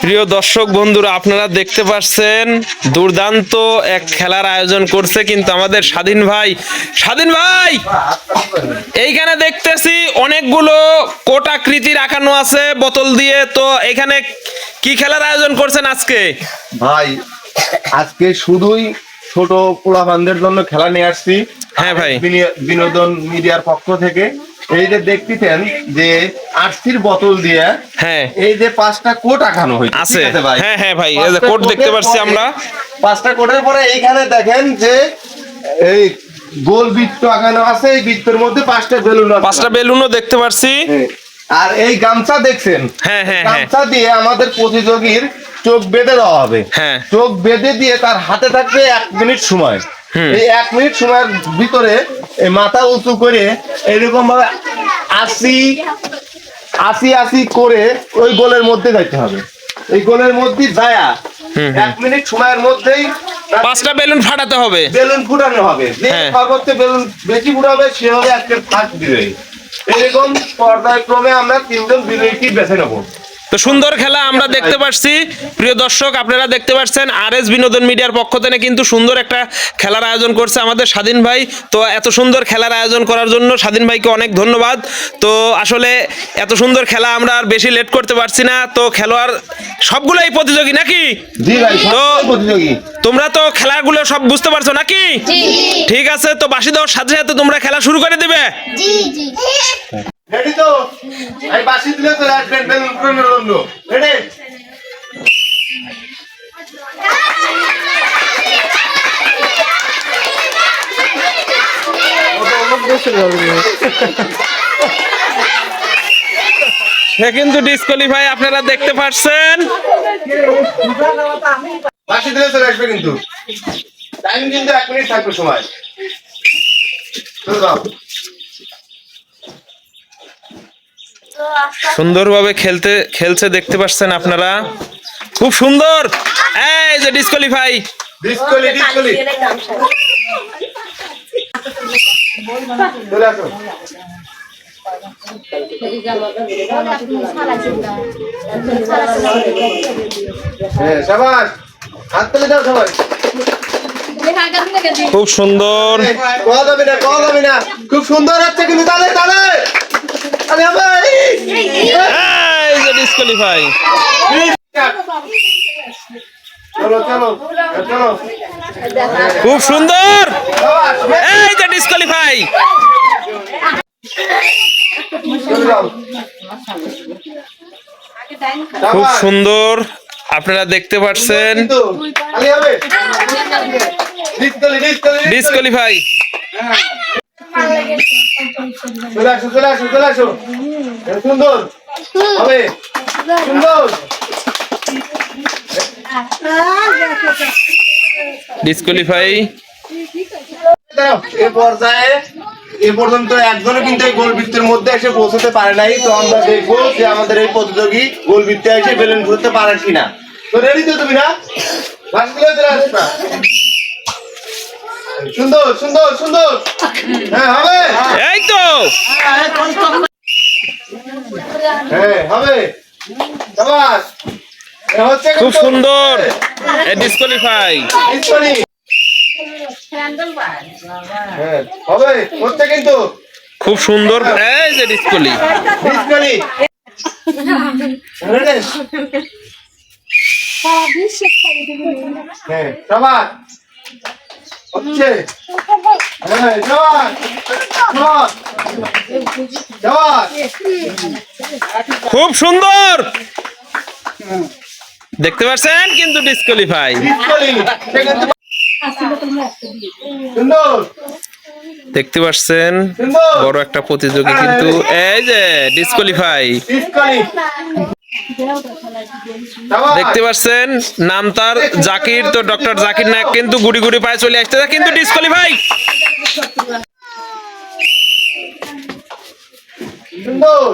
প্রিয় দর্শক বন্ধুরা, আপনারা দেখতে পাচ্ছেন দুর্দান্ত এক খেলার আয়োজন করছে কিন্তু আমাদের স্বাধীন ভাই। এইখানে দেখতেছি অনেকগুলো কোট আকৃতি রাখানো আছে বোতল দিয়ে। তো এখানে কি খেলার আয়োজন করছেন আজকে? ভাই আজকে শুধুই ছোট পোলাপানদের জন্য খেলা নিয়ে আসছি। হ্যাঁ ভাই, বিনোদন মিডিয়ার পক্ষ থেকে। এই যে দেখতেছেন যে আরসির বোতল দিয়ে হ্যাঁ এই যে 5টা কোট আঁকানো হয়েছে আছে। হ্যাঁ হ্যাঁ ভাই, এই যে কোট দেখতে পাচ্ছি আমরা। 5টা কোটের পরে এইখানে দেখেন যে এই গোল বৃত্ত আঁকানো আছে। এই বৃত্তের মধ্যে 5টা বেলুন আছে। 5টা বেলুনও দেখতে পাচ্ছি। আর এই গামছা দেখছেন, হ্যাঁ হ্যাঁ, গামছা দিয়ে আমাদের প্রতিযোগীর চোখ বেঁধে দেওয়া হবে। হ্যাঁ, চোখ বেঁধে দিয়ে তার হাতে থাকবে 1 মিনিট সময়। এই 1 মিনিট সময়ের ভিতরে এই মাথা উঁচু করে এরকম ভাবে 80 করে ওই গোলের মধ্যে যাইতে হবে। এই গোলের মধ্যে যায়া 1 মিনিট সময়ের মধ্যেই 5টা বেলুন ফাটাতে হবে। বেলুন ফুটানো হবে। যে সর্বোচ্চ বেলুন বেশি ফুটাবে সে হবে একটা ফার্স্ট বিজয়ী। এরকম পর্যায়ক্রমে আমরা 3জন বিজয়ী বেছে নেব। তো সুন্দর খেলা আমরা দেখতে পাচ্ছি। প্রিয় দর্শক, আপনারা দেখতে পাচ্ছেন আরএস বিনোদন মিডিয়ার পক্ষ থেকে কিন্তু সুন্দর একটা খেলার আয়োজন করছে আমাদের স্বাধীন ভাই। তো এত সুন্দর খেলার আয়োজন করার জন্য স্বাধীন ভাইকে অনেক ধন্যবাদ। তো আসলে এত সুন্দর খেলা আমরা আর বেশি লেট করতে পারছি না। তো খেলোয়াড় সবগুলাই প্রতিযোগী নাকি? জি ভাই, তো প্রতিযোগী। তোমরা তো খেলাগুলো সব বুঝতে পারছো নাকি? ঠিক আছে, তো বাঁশি দেওয়ার সাথে সাথে তোমরা খেলা শুরু করে দিবে। রেডি তো? আমি বাঁশি দিলে তো আসবেন বেলুন ফুটানোর জন্য। রেডি? সে কিন্তু ডিসকোয়ালিফাই, আপনারা দেখতে পাচ্ছেন। বাঁশি দিলে চলে আসবে কিন্তু। টাইম কিন্তু 1 মিনিট থাকবে সময়। চলো যাও। সুন্দরভাবে খেলছে দেখতে পাচ্ছেন আপনারা, খুব সুন্দর। এই যে ডিসকোয়ালিফাই। ডিসকোয়ালি। চলে আসো। হ্যাঁ, শাবাশ। হাত তুলে দাও সবাই। খুব সুন্দর। কল হবে না। খুব সুন্দর হচ্ছে কিন্তু। তালে হবে। এই যে ডিসকোয়ালিফাই। চলো। খুব সুন্দর। এই যে ডিসকোয়ালিফাই। খুব সুন্দর, আপনারা দেখতে পাচ্ছেন। ডিসকোয়ালিফাই। চলে আসো। সুন্দর হবে। সুন্দর। ডিসকোয়ালিফাই। এ পর্যন্ত একজনও কিন্তু এই গোল বৃত্তের মধ্যে এসে পৌঁছতে পারে নাই। তো আমরা দেখবো যে আমাদের এই প্রতিযোগী গোল বৃত্তে এসে বেলুন ঘুরতে পারে কিনা। তো রেডি তো তুমি না? সুন্দর। হ্যাঁ, হবে। এই তো। হ্যাঁ, হবে। শাবাশ। হচ্ছে খুব সুন্দর। ডিসকোয়ালিফাই। হ্যাঁ, হবে। হচ্ছে কিন্তু। খুব সুন্দর। এই যে ডিসকোয়ালি। হ্যাঁ, শাবাশ। হচ্ছে। হ্যাঁ, শাবাশ। খুব সুন্দর দেখতে পাচ্ছেন কিন্তু ডিসকোয়ালিফাই। দেখতে পাচ্ছেন বড় একটা প্রতিযোগী কিন্তু এই যে ডিসকোয়ালিফাই। দেখতে পাচ্ছেন নাম তার জাকির। তো ডক্টর জাকির নায়ক কিন্তু গুড়ি পায়ে চলে আসছে কিন্তু ডিসকোয়ালিফাই। সুন্দর।